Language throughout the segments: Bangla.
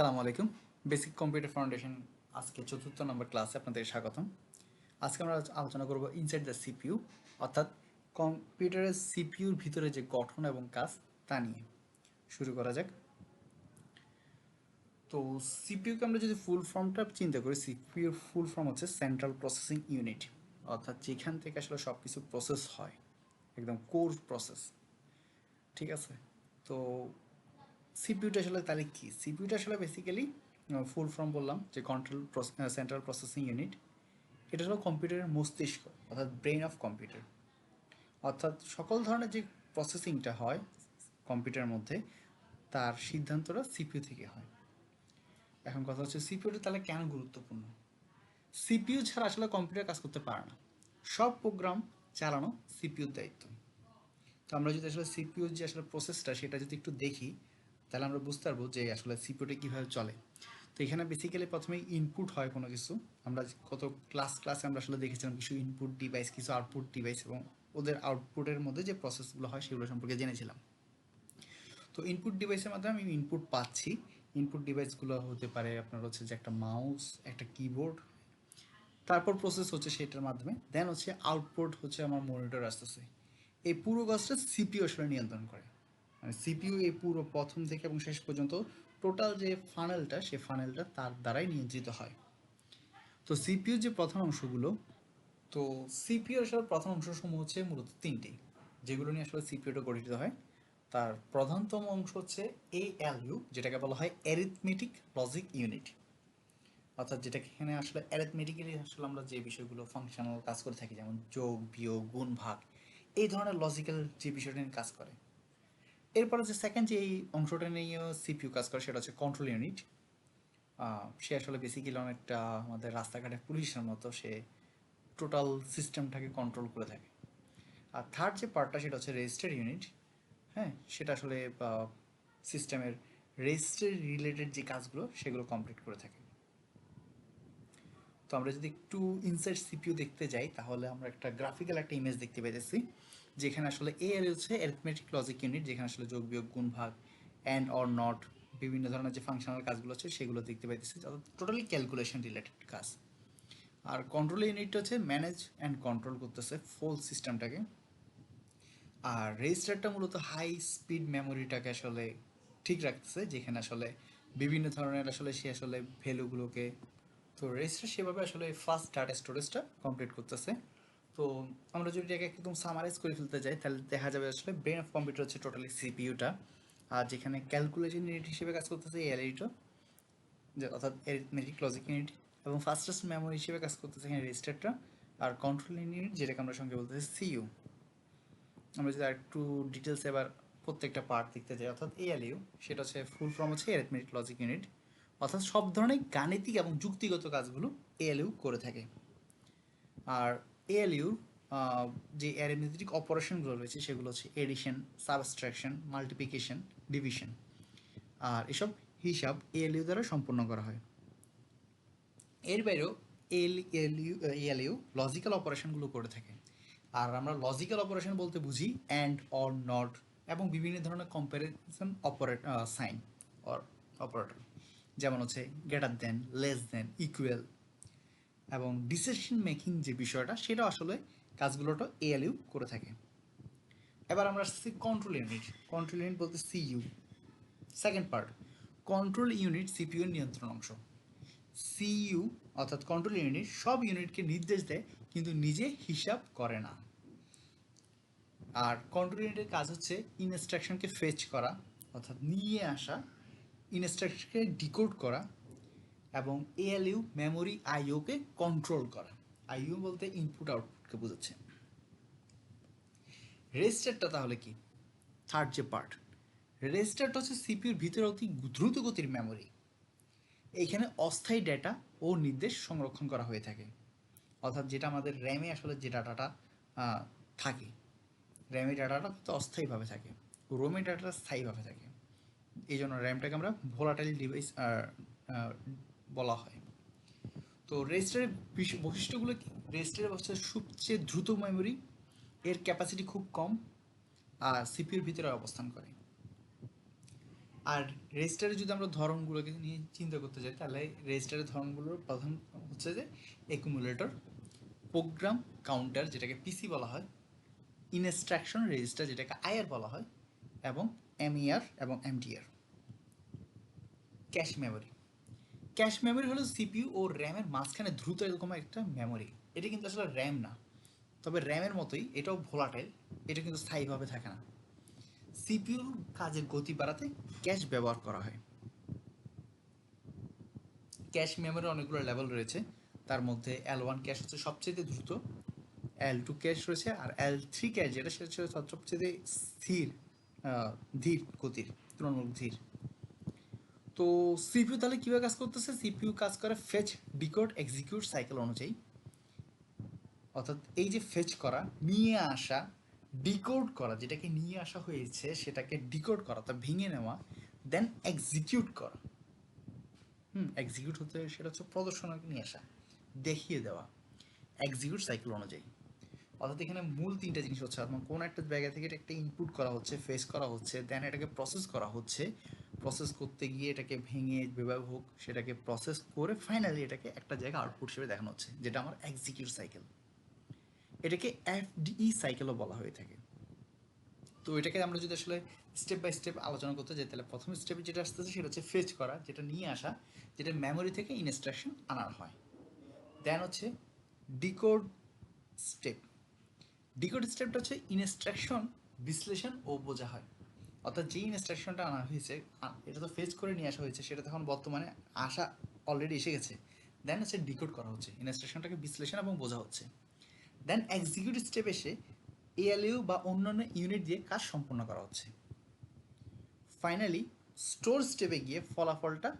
সালামু আলাইকুম। বেসিক কম্পিউটার ফাউন্ডেশন আজকে চতুর্থ নম্বর ক্লাসে আপনাদের স্বাগতম। আজকে আমরা আলোচনা করব ইনসাইড দ্য সিপিইউ, অর্থাৎ কম্পিউটারের সিপিইউর ভিতরে যে গঠন এবং কাজ তা নিয়ে। শুরু করা যাক। তো সিপিইউকে আমরা যদি ফুল ফর্মটা চিন্তা করি, সিপিইউর ফুল ফর্ম হচ্ছে সেন্ট্রাল প্রসেসিং ইউনিট, অর্থাৎ যেখান থেকে আসলে সব কিছু প্রসেস হয়, একদম কোর প্রসেস। ঠিক আছে? তো সিপিইউটা আসলে তাহলে কি? সিপিইউটা আসলে বেসিক্যালি ফুল ফর্ম বললাম যে কন্ট্রোল সেন্ট্রাল প্রসেসিং ইউনিট। এটা হলো কম্পিউটারের মস্তিষ্ক, অর্থাৎ ব্রেন অফ কম্পিউটার। অর্থাৎ সকল ধরনের যে প্রসেসিংটা হয় কম্পিউটারের মধ্যে, তার সিদ্ধান্তটা সিপিইউ থেকে হয়। এখন কথা হচ্ছে সিপিইউটা তাহলে কেন গুরুত্বপূর্ণ? সিপিইউ ছাড়া আসলে কম্পিউটার কাজ করতে পারে না। সব প্রোগ্রাম চালানো সিপিইউর দায়িত্ব। তো আমরা যদি আসলে সিপিইউর যে আসলে প্রসেসটা সেটা যদি একটু দেখি, তাহলে আমরা বুঝতে পারবো যে আসলে সিপিইউটা কীভাবে চলে। তো এখানে বেসিক্যালি প্রথমেই ইনপুট হয় কোনো কিছু। আমরা কত ক্লাসে আমরা আসলে দেখেছিলাম কিছু ইনপুট ডিভাইস, কিছু আউটপুট ডিভাইস, এবং ওদের আউটপুটের মধ্যে যে প্রসেসগুলো হয় সেগুলো সম্পর্কে জেনেছিলাম। তো ইনপুট ডিভাইসের মাধ্যমে আমি ইনপুট পাচ্ছি। ইনপুট ডিভাইসগুলো হতে পারে আপনার হচ্ছে যে একটা মাউস, একটা কিবোর্ড। তারপর প্রসেস হচ্ছে সেটার মাধ্যমে, দেন হচ্ছে আউটপুট হচ্ছে আমার মনিটর আসতেছে। এই পুরো কাজটা সিপিইউ আসলে নিয়ন্ত্রণ করে। মানে সিপিইউ এই পুরো প্রথম থেকে এবং শেষ পর্যন্ত টোটাল যে ফানেলটা, সেই ফানেলটা তার দ্বারাই নিয়ন্ত্রিত হয়। তো সিপিইউ যে প্রধান অংশগুলো, তো সিপিইউ আসলে প্রধান অংশসমূহ হচ্ছে মূলত তিনটি, যেগুলো নিয়ে আসলে সিপিইউটা গঠিত হয়। তার প্রধানতম অংশ হচ্ছে এএলইউ, যেটাকে বলা হয় অ্যারিথমেটিক লজিক ইউনিট। অর্থাৎ যেটাকে এখানে আসলে অ্যারিথমেটিক্যালি আসলে আমরা যে বিষয়গুলো ফাংশনাল কাজ করে থাকি, যেমন যোগ, বিয়োগ, গুণ, ভাগ, এই ধরনের লজিক্যাল যে বিষয়টা নিয়ে কাজ করে। এরপরে যে সেকেন্ড যে এই অংশটা নিয়ে সিপিইউ কাজ করে সেটা হচ্ছে কন্ট্রোল ইউনিট। সে আসলে বেসিক্যালি অনেকটা আমাদের রাস্তাঘাটে পুলিশের মতো, সে টোটাল সিস্টেমটাকে কন্ট্রোল করে থাকে। আর থার্ড যে পার্টটা সেটা হচ্ছে রেজিস্টার ইউনিট। হ্যাঁ, সেটা আসলে সিস্টেমের রেজিস্টার রিলেটেড যে কাজগুলো সেগুলো কমপ্লিট করে থাকে। তো আমরা যদি একটু ইনসাইড সিপিইউ দেখতে যাই, তাহলে আমরা একটা গ্রাফিক্যাল একটা ইমেজ দেখতে পাইতেছি, যেখানে আসলে এর হচ্ছে অ্যারিথমেটিক লজিক ইউনিট, যেখানে আসলে যোগ, বিয়োগ, গুণ, ভাগ, অ্যান্ড অর নট, বিভিন্ন ধরনের যে ফাংশনাল কাজগুলো আছে সেগুলো দেখতে পাইতেছি, টোটালি ক্যালকুলেশন রিলেটেড কাজ। আর কন্ট্রোল ইউনিটটা হচ্ছে ম্যানেজ অ্যান্ড কন্ট্রোল করতেছে ফুল সিস্টেমটাকে। আর রেজিস্টারটা মূলত হাই স্পিড মেমোরিটাকে আসলে ঠিক রাখতেছে, যেখানে আসলে বিভিন্ন ধরনের আসলে সে আসলে ভ্যালুগুলোকে, তো রেজিস্টার সেভাবে আসলে ফাস্ট ডাটা স্টোরেজটা কমপ্লিট করতেছে। তো আমরা যদি এটাকে একদম সামারাইজ করে ফেলতে যাই, তাহলে দেখা যাবে আসলে ব্রেন অফ কম্পিউটার হচ্ছে টোটালি সিপিইউটা। আর যেখানে ক্যালকুলেশন ইউনিট হিসেবে কাজ করতেছে এলইডিটা, যে অর্থাৎ অ্যারিথমেটিক লজিক ইউনিট, এবং ফাস্টেস্ট মেমোরি হিসেবে কাজ করতেছে এখানে রেজিস্টারটা। আর কন্ট্রোল ইউনিট, যেটাকে আমরা সঙ্গে বলতেছি সিইউ। আমরা যদি আরেকটু ডিটেলস এবার প্রত্যেকটা পার্ট দেখতে যাই, অর্থাৎ এএলইউ, সেটা হচ্ছে ফুল ফর্ম হচ্ছে অ্যারিথমেটিক লজিক ইউনিট, অর্থাৎ সব ধরনের গাণিতিক এবং যুক্তিগত কাজগুলো এএলইউ করে থাকে। আর এএলইউর যে অ্যারিথমেটিক অপারেশনগুলো রয়েছে সেগুলো হচ্ছে এডিশন, সাবস্ট্রাকশন, মাল্টিপ্লিকেশন, ডিভিশন। আর এসব হিসাব এএলইউ দ্বারা সম্পন্ন করা হয়। এর বাইরেও এএলইউ লজিক্যাল অপারেশনগুলো করে থাকে। আর আমরা লজিক্যাল অপারেশন বলতে বুঝি অ্যান্ড, অর, নট, এবং বিভিন্ন ধরনের কম্প্যারিজন সাইন অর অপারেটর, যেমন হচ্ছে greater than, less than, equal, এবং ডিসিশন মেকিং যে বিষয়টা সেটা আসলে কাজগুলোটা এএলইউ করে থাকে। এবার আমরা আসছি কন্ট্রোল ইউনিট। কন্ট্রোল ইউনিট বলতে CU. Second part, control unit CPU নিয়ন্ত্রণ অংশ। সিইউ অর্থাৎ কন্ট্রোল ইউনিট সব ইউনিটকে নির্দেশ দেয়, কিন্তু নিজে হিসাব করে না। আর কন্ট্রোল ইউনিটের কাজ হচ্ছে ইনস্ট্রাকশনকে ফেচ করা, অর্থাৎ নিয়ে আসা, ইনস্ট্রাকশনকে ডিকোড করা, এবং এএলইউ মেমোরি আইওকে কন্ট্রোল করা। আইও বলতে ইনপুট আউটপুটকে বোঝাচ্ছে। রেজিস্টারটা তাহলে কি? থার্ড যে পার্ট, রেজিস্টারটা হচ্ছে সিপিইউর ভিতরে অতি দ্রুত গতির মেমোরি। এইখানে অস্থায়ী ডেটা ও নির্দেশ সংরক্ষণ করা হয়ে থাকে। অর্থাৎ যেটা আমাদের র্যামে আসলে যে ডাটাটা থাকে, র্যামে ডাটাটা কিন্তু অস্থায়ীভাবে থাকে, রোমে ডাটাটা স্থায়ীভাবে থাকে। এই জন্য র্যামটাকে আমরা ভোলাটাইল ডিভাইস বলা হয়। তো রেজিস্টারের বৈশিষ্ট্যগুলো কি? রেজিস্টারের হচ্ছে সবচেয়ে দ্রুত মেমোরি, এর ক্যাপাসিটি খুব কম, আর সিপিইউর ভিতরে অবস্থান করে। আর রেজিস্টারে যদি আমরা ধরনগুলোকে নিয়ে চিন্তা করতে যাই তাহলে রেজিস্টারের ধরনগুলোর প্রধান হচ্ছে যে অ্যাকুমুলেটর, প্রোগ্রাম কাউন্টার যেটাকে পিসি বলা হয়, ইনস্ট্রাকশন রেজিস্টার যেটাকে আইআর বলা হয়, এবং এমইআর এবং MTR. Cache memory, cache memory হলো সিপিইউ ও র্যামের মাঝখানে দ্রুত এরকম একটা মেমোরি। এটা কিন্তু আসলে র্যাম না, তবে র্যামের মতোই এটাও ভোলাটাইল, এটা কিন্তু স্থায়ীভাবে থাকে না। সিপিইউর কাজের গতি বাড়াতে ক্যাশ ব্যবহার করা হয়। ক্যাশ মেমোরির অনেকগুলো লেভেল রয়েছে, তার মধ্যে L1 ক্যাশ হচ্ছে সবচেয়ে দ্রুত, L2 ক্যাশ রয়েছে, আর L3 ক্যাশ যেটা সেটা হচ্ছে সবচেয়ে স্থির, ধীর গতির, তুলনামূলক ধীর। তো সিপিইউ তাহলে কীভাবে কাজ করতেছে? সিপিইউ কাজ করে ফেচ, ডিকোড, এক্সিকিউট সাইকেল অনুযায়ী। অর্থাৎ এই যে ফেচ করা, নিয়ে আসা, ডিকোড করা, যেটাকে নিয়ে আসা হয়েছে সেটাকে ডিকোড করা, তা ভেঙে নেওয়া, দেন এক্সিকিউট করা। এক্সিকিউট হতে সেটা হচ্ছে প্রদর্শন নিয়ে আসা, দেখিয়ে দেওয়া, এক্সিকিউট সাইকেল অনুযায়ী। অর্থাৎ এখানে মূল তিনটা জিনিস হচ্ছে, আপনার কোনো একটা জায়গা থেকে এটা একটা ইনপুট করা হচ্ছে, ফেস করা হচ্ছে, দেন এটাকে প্রসেস করা হচ্ছে, প্রসেস করতে গিয়ে এটাকে ভেঙে যেভাবে হোক সেটাকে প্রসেস করে ফাইনালি এটাকে একটা জায়গায় আউটপুট হিসেবে দেখানো হচ্ছে, যেটা আমার এক্সিকিউট সাইকেল। এটাকে এফডিই সাইকেলও বলা হয়ে থাকে। তো এটাকে আমরা যদি আসলে স্টেপ বাই স্টেপ আলোচনা করতে যাই তাহলে প্রথম স্টেপে যেটা আসতেছে সেটা হচ্ছে ফেচ করা, যেটা নিয়ে আসা, যেটা মেমোরি থেকে ইনস্ট্রাকশন আনার হয়। দেন হচ্ছে ডিকোড স্টেপ। ডিকোড স্টেপটা হচ্ছে ইনস্ট্রাকশন বিশ্লেষণ ও বোঝা হয়। অর্থাৎ যেই ইনস্ট্রাকশনটা আনা হয়েছে, এটা তো ফেচ করে নিয়ে আসা হয়েছে, সেটা তখন বর্তমানে আসা অলরেডি এসে গেছে, দেন হচ্ছে ডিকোড করা হচ্ছে, ইনস্ট্রাকশনটাকে বিশ্লেষণ এবং বোঝা হচ্ছে। দেন এক্সিকিউট স্টেপ এসে এএলইউ বা অন্যান্য ইউনিট দিয়ে কাজ সম্পন্ন করা হচ্ছে। ফাইনালি স্টোর স্টেপে গিয়ে ফলাফলটা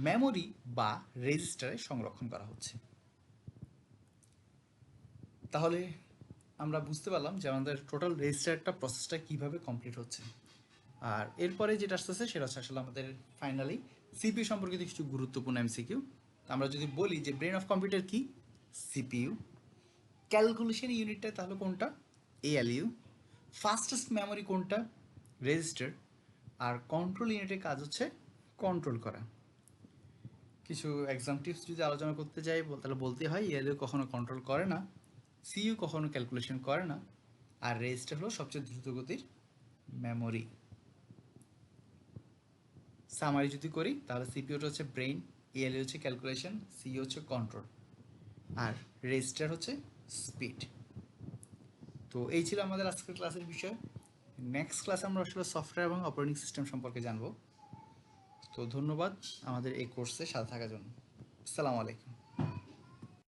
মেমোরি বা রেজিস্টারে সংরক্ষণ করা হচ্ছে। তাহলে আমরা বুঝতে পারলাম যে আমাদের টোটাল রেজিস্টারটা প্রসেসটা কীভাবে কমপ্লিট হচ্ছে। আর এরপরে যেটা আসতেছে সেটা হচ্ছে আসলে আমাদের ফাইনালি সিপিইউ সম্পর্কিত কিছু গুরুত্বপূর্ণ এমসিকিউ। আমরা যদি বলি যে ব্রেন অফ কম্পিউটার কি, সিপিইউ। ক্যালকুলেশন ইউনিটটা তাহলে কোনটা, এএলইউ। ফাস্টেস্ট মেমোরি কোনটা, রেজিস্টার। আর কন্ট্রোল ইউনিটের কাজ হচ্ছে কন্ট্রোল করা। কিছু এক্সাম টিপস যদি আলোচনা করতে যাই তাহলে বলতে হয় এএলইউ কখনো কন্ট্রোল করে না, সিইউ কখনো ক্যালকুলেশন করে না, আর রেজিস্টার হলো সবচেয়ে দ্রুতগতির মেমোরি। সামারি যদি করি তাহলে সিপিইউটা হচ্ছে ব্রেইন, এএলইউ হচ্ছে ক্যালকুলেশন, সিইউ হচ্ছে কন্ট্রোল, আর রেজিস্টার হচ্ছে স্পিড। তো এই ছিল আমাদের আজকের ক্লাসের বিষয়। নেক্সট ক্লাসে আমরা আসলে সফটওয়্যার এবং অপারেটিং সিস্টেম সম্পর্কে জানবো। তো ধন্যবাদ আমাদের এই কোর্সে সাথে থাকার জন্য। আসসালামু আলাইকুম।